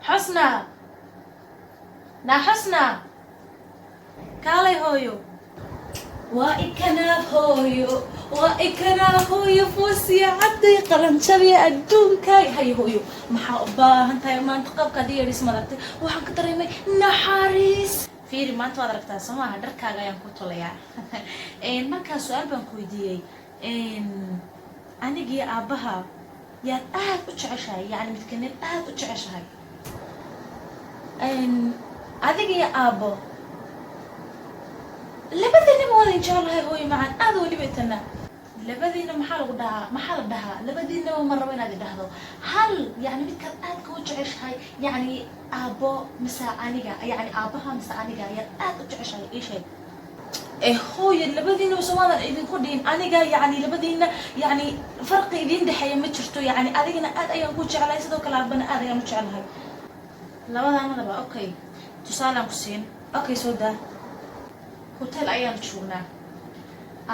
حسنى نا حسنى كالي هويو وإكنا هويو فوسي عدي قرن شبي أدون كاي هاي هويو محابا هنتاي ما انتقاب كدير اسم دكتي وحن كتريمي نحاريس فيري ما انتو أدركتها سماها دركا غايان كوتوليا إن مركا سؤال بانكويديي إن أنيجي أبها يا وتشعشهاي يعني متكنين وتشعشهاي إن أنيجي أبو labadiina ma wada jecelahay hooyo macaan aad wali baytana labadiina maxaa la dhahaa labadiina ma rabo inaad idhaahdo hal yani midka aad ka jeceshahay yani aabo misa aniga yani aabaha misa aniga ya aad u jeceshahay ishay hooyo labadiina soomadan idin ku dhiin aniga yani labadiina yani farqi idin dhaxaya ma jirto yani adigina aad ayaan ku jecelahay sidoo kale aabana aad ayaan u jecelahay labadaanadaba okay tusaalaan ku siin okay soo daa hotel ayaan joognaa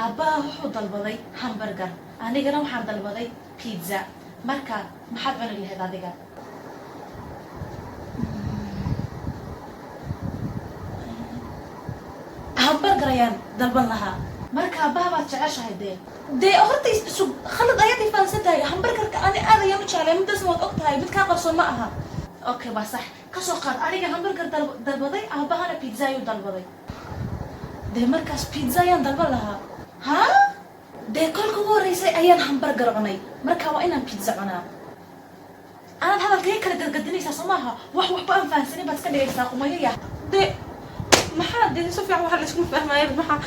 aabbaha wuxuu dalbaday hamburger anigana waxaan dalbaday pizza marka maxaad cuni lahayd adiga hamburger ayaan dalban lahaa marka aabbaha baad jeceshahay dee horta isu khalad ayaad ifaansan tahay hamburgerka ani aad ayaan u jeclay midaasna waad og tahay mid kaa qarsoon ma aha okay waa sax kasoo qaad aniga hamburger dalbaday aabbahana pizza ayuu dalbaday dee markaas pizza ayaan dalban lahaa ha dee kolka ugu horreysay ayaan hamburger cunay marka waa inaan pizza cunaa anaad hadalkay kala gadgadinaysaa soo maaha waxba aan fahansanin baad iska dhigaysaa qumayaya dee maxaa dee si fiican waxa la isku fahmaya maxaa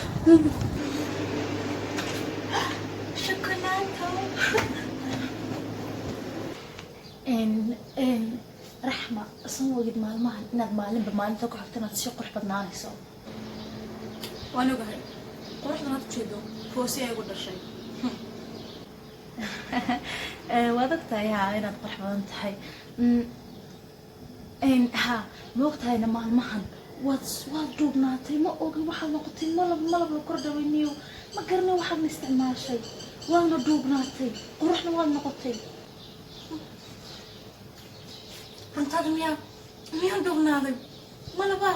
شوكولاتة رحمة أصلا وجد مالمها إنك معلم بمعلم تقول حبتنا تشي قرح بدنا نسوا وأنا قاعد قرح بدنا تشيدو فوسي يقول الشيء وذكرتها يا عينة قرح بدنا تحي ها بوقتها إن مالمها وادوبناتي ما أوجي واحد نقطتين ملب الكردة وينيو ما قرنا واحد نستعمل شيء وانا دوبناتي ورحنا وانا نقطتين أنت هذا ميان دوبناتي ملبا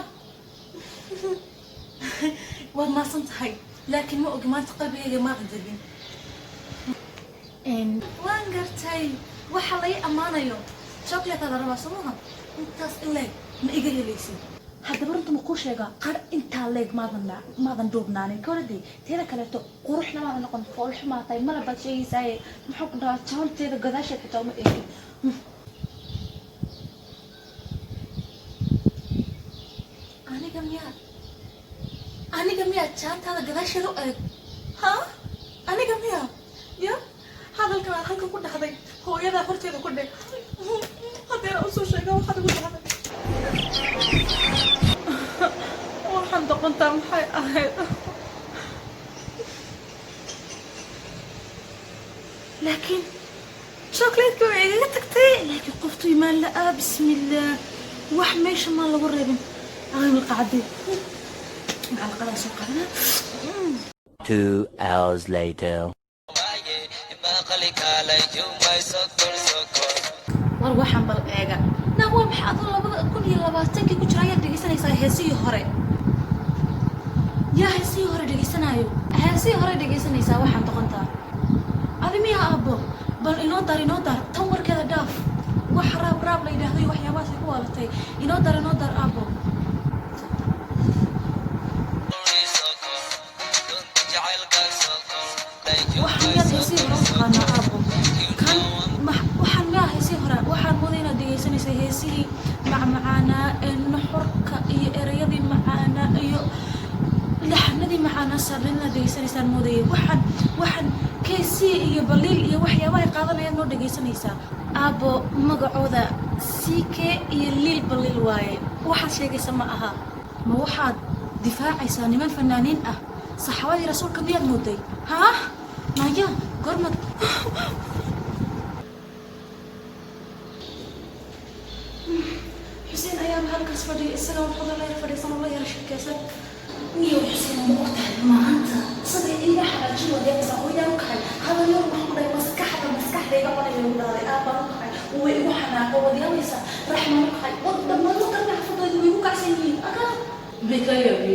وما صنت هاي لكن ما أوجي ما تقلبي يا ما قدرين وان قرتي وحلي أمانة يوم شوكليت هذا ربع سموها انت إلي ما إيجي ليسي هذا برضو مقوشة قار انت عليك ماذا دوبناني كوردي تيرا كالتو قروحنا ماذا نقول فولح ما طيب ما لبات شيء ساي محوك دا تشاون تيرا قداشة حتى وما إيجي أنا قميات شانت هذا قداشة رؤيك ها أنا قميات يا هذا الكلام هلك كله هذا هو يدا فرتي هذا كله هذا رأسه شيء وهذا كله هذا waxaan doqontaa maxay ahayd laakiin chocolate-ka way iga tagtay laakiin qoftu imaan la bismillah wax meesha ma lagu reebin aan qacdi aan qala soo qadana 2 hours later war waxaan bal eega nawa maxaad 2020 ku jiray dhageysanaysaa heesii hore يا هسي هوري دغيسنايو هسي هوري دغيسنيسا waxaan doqontaa adimiya abo bal inoo dar tan warkeeda dhaaf wax raab la yiraahdo waxyaabaas ku waalatay inoo dar abo waxaan yaa hesii hore qana abo kan waxaan yaa hesii hore waxaan moodayna dhageysanaysaa heesii macmacaana nuxurka iyo erayadii macaana iyo لحنادي معنا صارنا دقيسانيسان مودية waxaan كيسي iyo baliil iyo waxyaabaha qaadanayaan noo dhageysanaysaa abo magacooda siike iyo liil baliil waaye waxa sheegaysa ma aha ma waxaad difaacaysaa niman fanaaniin ah saxaabadii rasuulka miyaad mooday ha maya gormad xuseen ayaa halkaas fadhiya isaga wuxuu la fadhiisan oo la yar shirkeysan نيو حسين مقتل ما أنت صدق إيه حاجة جوا ده سويا وكان هذا اليوم محمود مسكحة ده يقبل يقول هذا أبى وكان ويروح xanaaqo wadiyadaysa raxmano qaay wadamada qarna xafadooda way ku kacsan yihiin agaa bikaya bi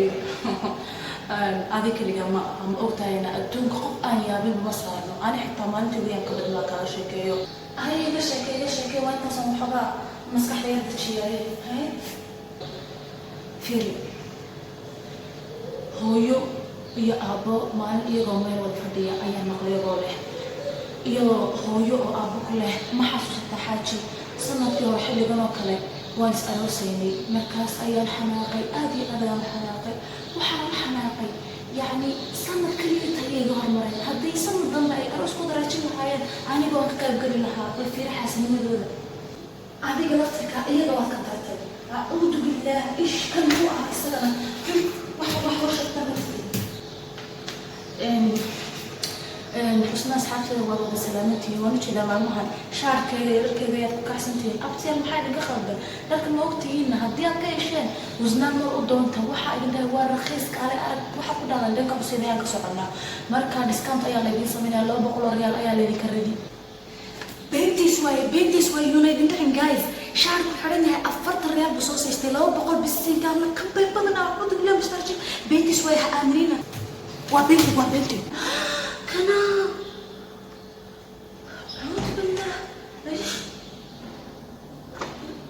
adi kaliya ma ogtahay in adduunka qof aan yaabin ma saarno ani xitaa maalintii wiyaan ka badnaa kala sheekeeyo ay iga sheekay waa intaasan waxoogaa maskaxdayda dejiyay hay firi hooyo iyo aabbo maalin iyagoo meel wada fadhiya ayaa maqlayagoo leh iyadoo hooyo oo aabbo ku leh ma xasuusata xaaji sanadkii hore xilligan oo kale waan is aroosaynay markaas ayaan xanaaqay aad iyo aad ayaan xanaaqay waxaan la xanaaqay yacni sanad kaliya inta iga hormaray haddii sanad dambe ay aroos ku daraajin lahaayeen aniga waan ka qaybgeli lahaa bal fiiri xaasinimadooda adiga laftirka iyaga waad ka dartay acuudu billah ish kan ku ah isagana wax horshadta nafti xusna asxaabteeda waad wada salaamantihiin waan ujeedaa maalmahan shaarkeeda iyo dharkeeda ayaad ku kacsantihiin abtiyaal maxaa idinka qaldan dharka ma ogtihiinna haddii aad ka hesheen husnaan mar u doonta waxaa idin dhahay waa rakiis kaale arag waxaa ku dhahdan dhanka xuseed ayaan ka soconnaa marka discount ayaa laydiin sameynaya 200 riyaal ayaa laydinka radi بنتي شوي يونايتد دحين جايز شعرك حرنها أفرت الريال بصوص يستلو بقول بالسين كامل كم بدنا أعبد بالله مسترجع بنتي شوي حامرينا وبنتي كنا